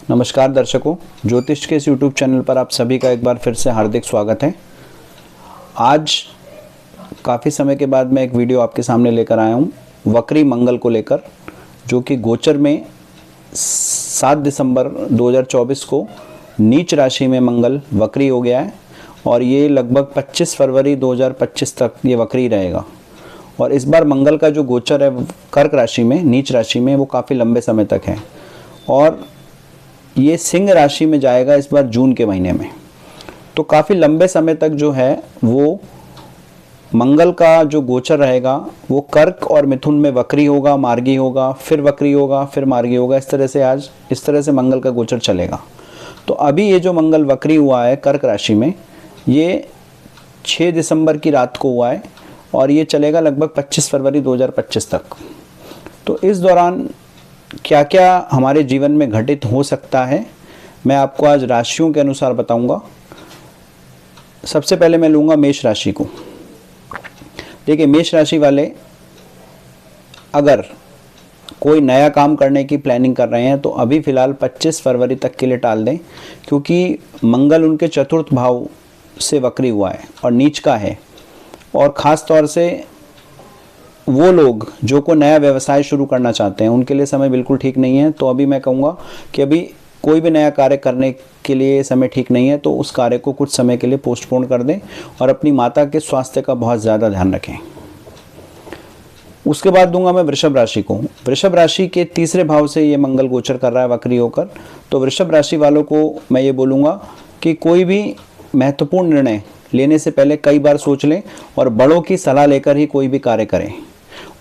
नमस्कार दर्शकों, ज्योतिष के इस यूट्यूब चैनल पर आप सभी का एक बार फिर से हार्दिक स्वागत है। आज काफ़ी समय के बाद मैं एक वीडियो आपके सामने लेकर आया हूँ वक्री मंगल को लेकर, जो कि गोचर में 7 दिसंबर 2024 को नीच राशि में मंगल वक्री हो गया है और ये लगभग 25 फरवरी 2025 तक ये वक्री रहेगा। और इस बार मंगल का जो गोचर है कर्क राशि में, नीच राशि में, वो काफ़ी लंबे समय तक है और ये सिंह राशि में जाएगा इस बार जून के महीने में। तो काफ़ी लंबे समय तक जो है वो मंगल का जो गोचर रहेगा वो कर्क और मिथुन में वक्री होगा, मार्गी होगा, फिर वक्री होगा, फिर मार्गी होगा। इस तरह से मंगल का गोचर चलेगा। तो अभी ये जो मंगल वक्री हुआ है कर्क राशि में, ये 6 दिसंबर की रात को हुआ है और ये चलेगा लगभग 25 फरवरी 2025 तक। तो इस दौरान क्या क्या हमारे जीवन में घटित हो सकता है, मैं आपको आज राशियों के अनुसार बताऊंगा। सबसे पहले मैं लूँगा मेष राशि को। देखिए, मेष राशि वाले अगर कोई नया काम करने की प्लानिंग कर रहे हैं तो अभी फ़िलहाल 25 फरवरी तक के लिए टाल दें, क्योंकि मंगल उनके चतुर्थ भाव से वक्री हुआ है और नीच का है। और ख़ास तौर से वो लोग जो को नया व्यवसाय शुरू करना चाहते हैं उनके लिए समय बिल्कुल ठीक नहीं है। तो अभी मैं कहूँगा कि अभी कोई भी नया कार्य करने के लिए समय ठीक नहीं है, तो उस कार्य को कुछ समय के लिए पोस्टपोन कर दें और अपनी माता के स्वास्थ्य का बहुत ज़्यादा ध्यान रखें। उसके बाद दूंगा मैं वृषभ राशि को। वृषभ राशि के तीसरे भाव से ये मंगल गोचर कर रहा है वक्री होकर। तो वृषभ राशि वालों को मैं ये बोलूँगा कि कोई भी महत्वपूर्ण निर्णय लेने से पहले कई बार सोच लें और बड़ों की सलाह लेकर ही कोई भी कार्य करें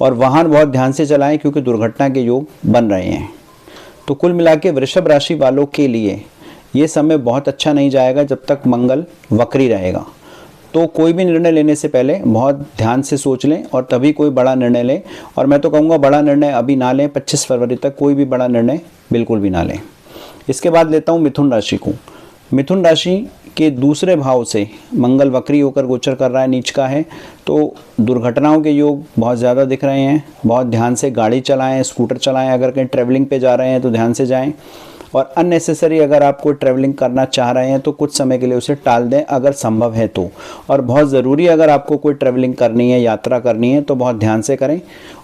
और वाहन बहुत ध्यान से चलाएं, क्योंकि दुर्घटना के योग बन रहे हैं। तो कुल मिला के वृषभ राशि वालों के लिए ये समय बहुत अच्छा नहीं जाएगा जब तक मंगल वक्री रहेगा। तो कोई भी निर्णय लेने से पहले बहुत ध्यान से सोच लें और तभी कोई बड़ा निर्णय लें। और मैं तो कहूँगा बड़ा निर्णय अभी ना लें, 25 फरवरी तक कोई भी बड़ा निर्णय बिल्कुल भी ना लें। इसके बाद लेता हूँ मिथुन राशि को। मिथुन राशि के दूसरे भाव से मंगल वक्री होकर गोचर कर रहा है, नीच का है। तो दुर्घटनाओं के योग बहुत ज़्यादा दिख रहे हैं। बहुत ध्यान से गाड़ी चलाएं, स्कूटर चलाएं। अगर कहीं ट्रैवलिंग पे जा रहे हैं तो ध्यान से जाएं और अननेसेसरी अगर आप कोई ट्रैवलिंग करना चाह रहे हैं तो कुछ समय के लिए उसे टाल दें अगर संभव है तो। और बहुत ज़रूरी अगर आपको कोई ट्रैवलिंग करनी है, यात्रा करनी है, तो बहुत ध्यान से करें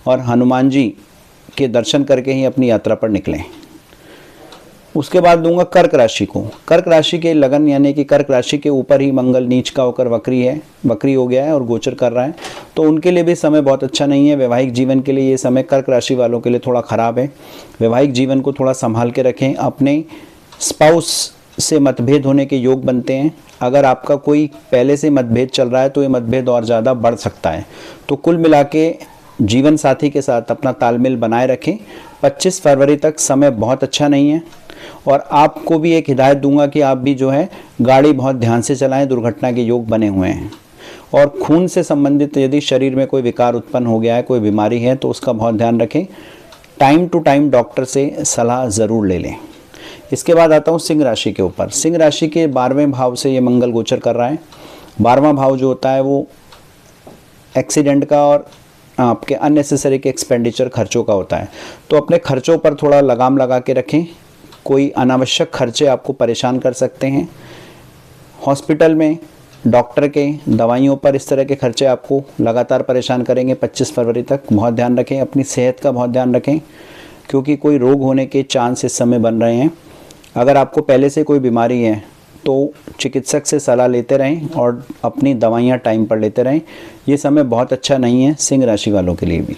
और हनुमान जी के दर्शन करके ही अपनी यात्रा पर निकलें। उसके बाद दूंगा कर्क राशि को। कर्क राशि के लगन यानी कि कर्क राशि के ऊपर ही मंगल नीच का होकर वक्री हो गया है और गोचर कर रहा है। तो उनके लिए भी समय बहुत अच्छा नहीं है। वैवाहिक जीवन के लिए ये समय कर्क राशि वालों के लिए थोड़ा ख़राब है। वैवाहिक जीवन को थोड़ा संभाल के रखें। अपने स्पाउस से मतभेद होने के योग बनते हैं। अगर आपका कोई पहले से मतभेद चल रहा है तो ये मतभेद और ज़्यादा बढ़ सकता है। तो कुल मिला के जीवन साथी के साथ अपना तालमेल बनाए रखें। 25 फरवरी तक समय बहुत अच्छा नहीं है। और आपको भी एक हिदायत दूंगा कि आप भी जो है गाड़ी बहुत ध्यान से चलाएं, दुर्घटना के योग बने हुए हैं। और खून से संबंधित यदि शरीर में कोई विकार उत्पन्न हो गया है, कोई बीमारी है, तो उसका बहुत ध्यान रखें। टाइम टू टाइम डॉक्टर से सलाह ज़रूर ले लें। इसके बाद आता हूँ सिंह राशि के ऊपर। सिंह राशि के 12वें भाव से ये मंगल गोचर कर रहा है। 12वां भाव जो होता है वो एक्सीडेंट का और आपके अननेसेसरी के एक्सपेंडिचर खर्चों का होता है। तो अपने खर्चों पर थोड़ा लगाम लगा के रखें। कोई अनावश्यक खर्चे आपको परेशान कर सकते हैं। हॉस्पिटल में डॉक्टर के दवाइयों पर इस तरह के खर्चे आपको लगातार परेशान करेंगे 25 फरवरी तक। बहुत ध्यान रखें, अपनी सेहत का बहुत ध्यान रखें, क्योंकि कोई रोग होने के चांस इस समय बन रहे हैं। अगर आपको पहले से कोई बीमारी है तो चिकित्सक से सलाह लेते रहें और अपनी दवाइयाँ टाइम पर लेते रहें। ये समय बहुत अच्छा नहीं है सिंह राशि वालों के लिए भी।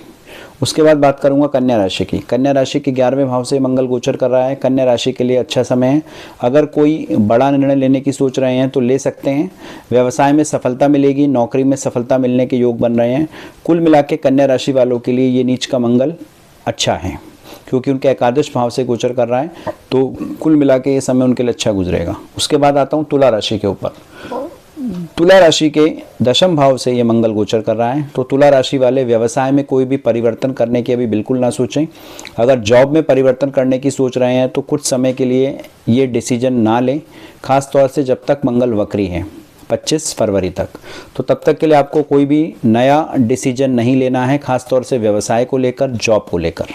उसके बाद बात करूंगा कन्या राशि की। कन्या राशि के 11वें भाव से मंगल गोचर कर रहा है। कन्या राशि के लिए अच्छा समय है। अगर कोई बड़ा निर्णय लेने की सोच रहे हैं तो ले सकते हैं। व्यवसाय में सफलता मिलेगी, नौकरी में सफलता मिलने के योग बन रहे हैं। कुल मिला के कन्या राशि वालों के लिए ये नीच का मंगल अच्छा है, क्योंकि उनके एकादश भाव से गोचर कर रहा है। तो कुल मिला के ये समय उनके लिए अच्छा गुजरेगा। उसके बाद आता हूँ तुला राशि के ऊपर। तुला राशि के 10वें भाव से ये मंगल गोचर कर रहा है। तो तुला राशि वाले व्यवसाय में कोई भी परिवर्तन करने की अभी बिल्कुल ना सोचें। अगर जॉब में परिवर्तन करने की सोच रहे हैं तो कुछ समय के लिए ये डिसीजन ना लें, खास तौर से जब तक मंगल वक्री है 25 फरवरी तक। तो तब तक के लिए आपको कोई भी नया डिसीजन नहीं लेना है, खास तौर से व्यवसाय को लेकर, जॉब को लेकर।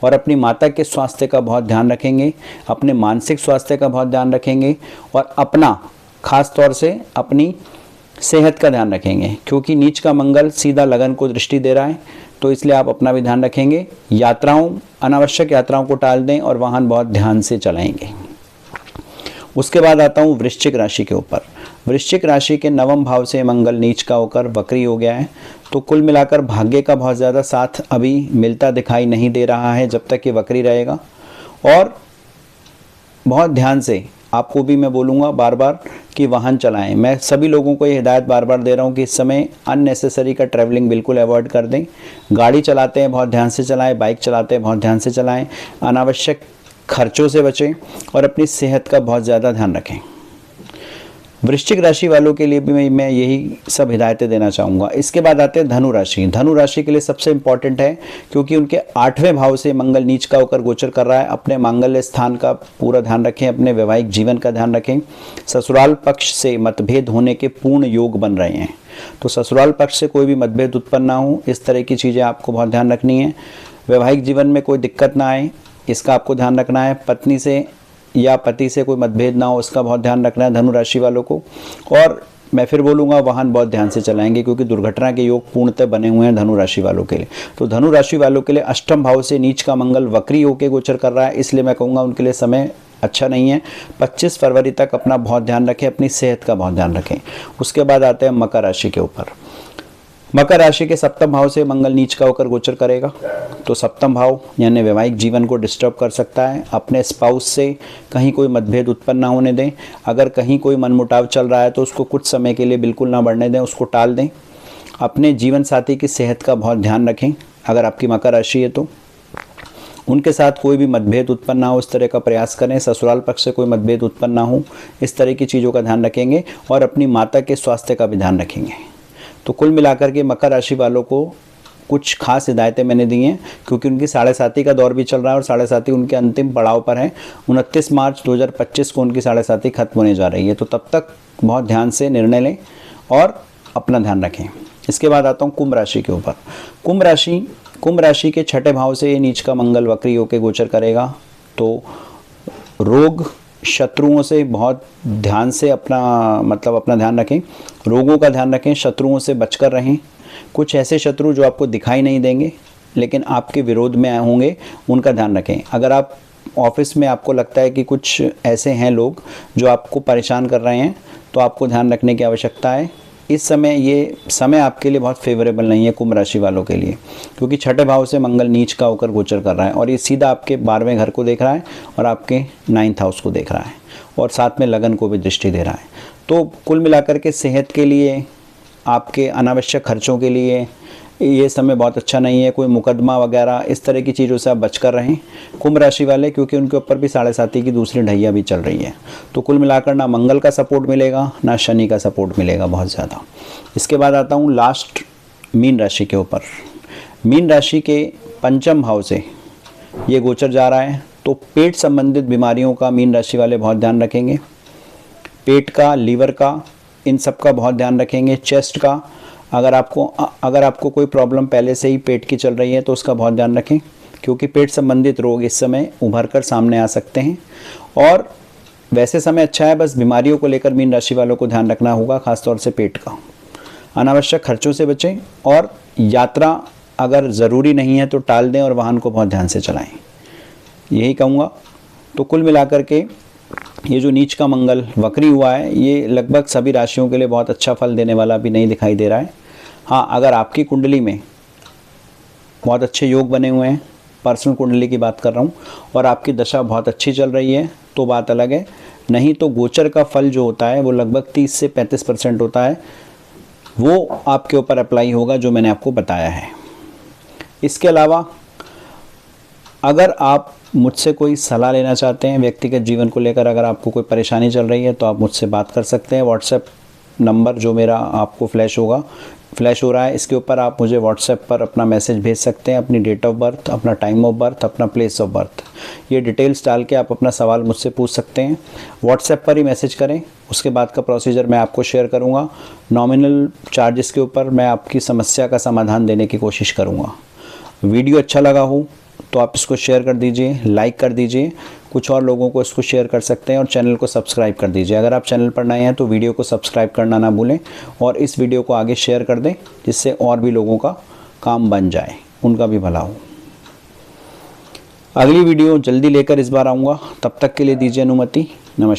और अपनी माता के स्वास्थ्य का बहुत ध्यान रखेंगे, अपने मानसिक स्वास्थ्य का बहुत ध्यान रखेंगे और अपना खास तौर से अपनी सेहत का ध्यान रखेंगे, क्योंकि नीच का मंगल सीधा लगन को दृष्टि दे रहा है। तो इसलिए आप अपना भी ध्यान रखेंगे। अनावश्यक यात्राओं को टाल दें और वाहन बहुत ध्यान से चलाएंगे। उसके बाद आता हूँ वृश्चिक राशि के ऊपर। वृश्चिक राशि के नवम भाव से मंगल नीच का होकर वक्री हो गया है। तो कुल मिलाकर भाग्य का बहुत ज़्यादा साथ अभी मिलता दिखाई नहीं दे रहा है जब तक ये वक्री रहेगा। और बहुत ध्यान से आपको भी मैं बोलूँगा बार बार कि वाहन चलाएं। मैं सभी लोगों को ये हिदायत बार बार दे रहा हूँ कि इस समय अननेसेसरी का ट्रैवलिंग बिल्कुल अवॉइड कर दें। गाड़ी चलाते हैं बहुत ध्यान से चलाएं, बाइक चलाते हैं बहुत ध्यान से चलाएं, अनावश्यक खर्चों से बचें और अपनी सेहत का बहुत ज़्यादा ध्यान रखें। वृश्चिक राशि वालों के लिए भी मैं यही सब हिदायतें देना चाहूँगा। इसके बाद आते हैं धनु राशि। धनु राशि के लिए सबसे इम्पॉर्टेंट है क्योंकि उनके 8वें भाव से मंगल नीच का होकर गोचर कर रहा है। अपने मांगल्य स्थान का पूरा ध्यान रखें, अपने वैवाहिक जीवन का ध्यान रखें। ससुराल पक्ष से मतभेद होने के पूर्ण योग बन रहे हैं, तो ससुराल पक्ष से कोई भी मतभेद उत्पन्न ना हो, इस तरह की चीज़ें आपको बहुत ध्यान रखनी है। वैवाहिक जीवन में कोई दिक्कत ना आए, इसका आपको ध्यान रखना है। पत्नी से या पति से कोई मतभेद ना हो, उसका बहुत ध्यान रखना है धनु राशि वालों को। और मैं फिर बोलूँगा वाहन बहुत ध्यान से चलाएंगे क्योंकि दुर्घटना के योग पूर्णतः बने हुए हैं धनु राशि वालों के लिए। तो धनु राशि वालों के लिए 8वें भाव से नीच का मंगल वक्री होकर गोचर कर रहा है, इसलिए मैं कहूँगा उनके लिए समय अच्छा नहीं है। 25 फरवरी तक अपना बहुत ध्यान रखें, अपनी सेहत का बहुत ध्यान रखें। उसके बाद आते हैं मकर राशि के ऊपर। मकर राशि के 7वें भाव से मंगल नीच का होकर गोचर करेगा, तो 7वां भाव यानी वैवाहिक जीवन को डिस्टर्ब कर सकता है। अपने स्पाउस से कहीं कोई मतभेद उत्पन्न ना होने दें। अगर कहीं कोई मनमुटाव चल रहा है तो उसको कुछ समय के लिए बिल्कुल ना बढ़ने दें, उसको टाल दें। अपने जीवन साथी की सेहत का बहुत ध्यान रखें। अगर आपकी मकर राशि है तो उनके साथ कोई भी मतभेद उत्पन्न ना हो, इस तरह का प्रयास करें। ससुराल पक्ष से कोई मतभेद उत्पन्न ना हो, इस तरह की चीज़ों का ध्यान रखेंगे और अपनी माता के स्वास्थ्य का भी ध्यान रखेंगे। तो कुल मिलाकर के मकर राशि वालों को कुछ खास हिदायतें मैंने दी हैं क्योंकि उनकी 7.5 का दौर भी चल रहा है और 7.5 उनके अंतिम पड़ाव पर है। 29 मार्च 2025 को उनकी 7.5 खत्म होने जा रही है। तो तब तक बहुत ध्यान से निर्णय लें और अपना ध्यान रखें। इसके बाद आता हूँ कुंभ राशि के ऊपर। कुंभ राशि के 6ठे भाव से ये नीच का मंगल वक्री होकर गोचर करेगा। तो रोग शत्रुओं से बहुत ध्यान से अपना ध्यान रखें, रोगों का ध्यान रखें, शत्रुओं से बचकर रहें। कुछ ऐसे शत्रु जो आपको दिखाई नहीं देंगे लेकिन आपके विरोध में होंगे, उनका ध्यान रखें। अगर आप ऑफिस में आपको लगता है कि कुछ ऐसे हैं लोग जो आपको परेशान कर रहे हैं तो आपको ध्यान रखने की आवश्यकता है। इस समय ये समय आपके लिए बहुत फेवरेबल नहीं है कुंभ राशि वालों के लिए, क्योंकि 6ठे भाव से मंगल नीच का होकर गोचर कर रहा है और ये सीधा आपके 12वें घर को देख रहा है और आपके 9th हाउस को देख रहा है और साथ में लगन को भी दृष्टि दे रहा है। तो कुल मिलाकर के सेहत के लिए, आपके अनावश्यक खर्चों के लिए ये समय बहुत अच्छा नहीं है। कोई मुकदमा वगैरह इस तरह की चीज़ों से आप बचकर रहें कुंभ राशि वाले, क्योंकि उनके ऊपर भी 7.5 की दूसरी ढैया भी चल रही है। तो कुल मिलाकर ना मंगल का सपोर्ट मिलेगा ना शनि का सपोर्ट मिलेगा बहुत ज़्यादा। इसके बाद आता हूँ लास्ट मीन राशि के ऊपर। मीन राशि के 5वें भाव से ये गोचर जा रहा है, तो पेट संबंधित बीमारियों का मीन राशि वाले बहुत ध्यान रखेंगे। पेट का, लीवर का, इन सब का बहुत ध्यान रखेंगे। चेस्ट का, अगर आपको कोई प्रॉब्लम पहले से ही पेट की चल रही है तो उसका बहुत ध्यान रखें, क्योंकि पेट संबंधित रोग इस समय उभर कर सामने आ सकते हैं। और वैसे समय अच्छा है, बस बीमारियों को लेकर मीन राशि वालों को ध्यान रखना होगा, खासतौर से पेट का। अनावश्यक खर्चों से बचें और यात्रा अगर ज़रूरी नहीं है तो टाल दें और वाहन को बहुत ध्यान से चलाएं, यही कहूँगा। तो कुल मिलाकर के ये जो नीच का मंगल वक्री हुआ है ये लगभग सभी राशियों के लिए बहुत अच्छा फल देने वाला भी नहीं दिखाई दे रहा है। हाँ, अगर आपकी कुंडली में बहुत अच्छे योग बने हुए हैं, पर्सनल कुंडली की बात कर रहा हूँ, और आपकी दशा बहुत अच्छी चल रही है तो बात अलग है। नहीं तो गोचर का फल जो होता है वो लगभग 30 से 35% होता है, वो आपके ऊपर अप्लाई होगा जो मैंने आपको बताया है। इसके अलावा अगर आप मुझसे कोई सलाह लेना चाहते हैं व्यक्तिगत जीवन को लेकर, अगर आपको कोई परेशानी चल रही है तो आप मुझसे बात कर सकते हैं। व्हाट्सएप नंबर जो मेरा आपको फ्लैश हो रहा है, इसके ऊपर आप मुझे व्हाट्सएप पर अपना मैसेज भेज सकते हैं, अपनी डेट ऑफ बर्थ, अपना टाइम ऑफ बर्थ, अपना प्लेस ऑफ बर्थ, ये डिटेल्स डाल के आप अपना सवाल मुझसे पूछ सकते हैं। व्हाट्सएप पर ही मैसेज करें, उसके बाद का प्रोसीजर मैं आपको शेयर करूँगा। नॉमिनल चार्जेस के ऊपर मैं आपकी समस्या का समाधान देने की कोशिश करूँगा। वीडियो अच्छा लगा हो तो आप इसको शेयर कर दीजिए, लाइक कर दीजिए, कुछ और लोगों को इसको शेयर कर सकते हैं और चैनल को सब्सक्राइब कर दीजिए। अगर आप चैनल पर नए हैं तो वीडियो को सब्सक्राइब करना ना भूलें और इस वीडियो को आगे शेयर कर दें, जिससे और भी लोगों का काम बन जाए, उनका भी भला हो। अगली वीडियो जल्दी लेकर इस बार आऊँगा, तब तक के लिए दीजिए अनुमति। नमस्कार।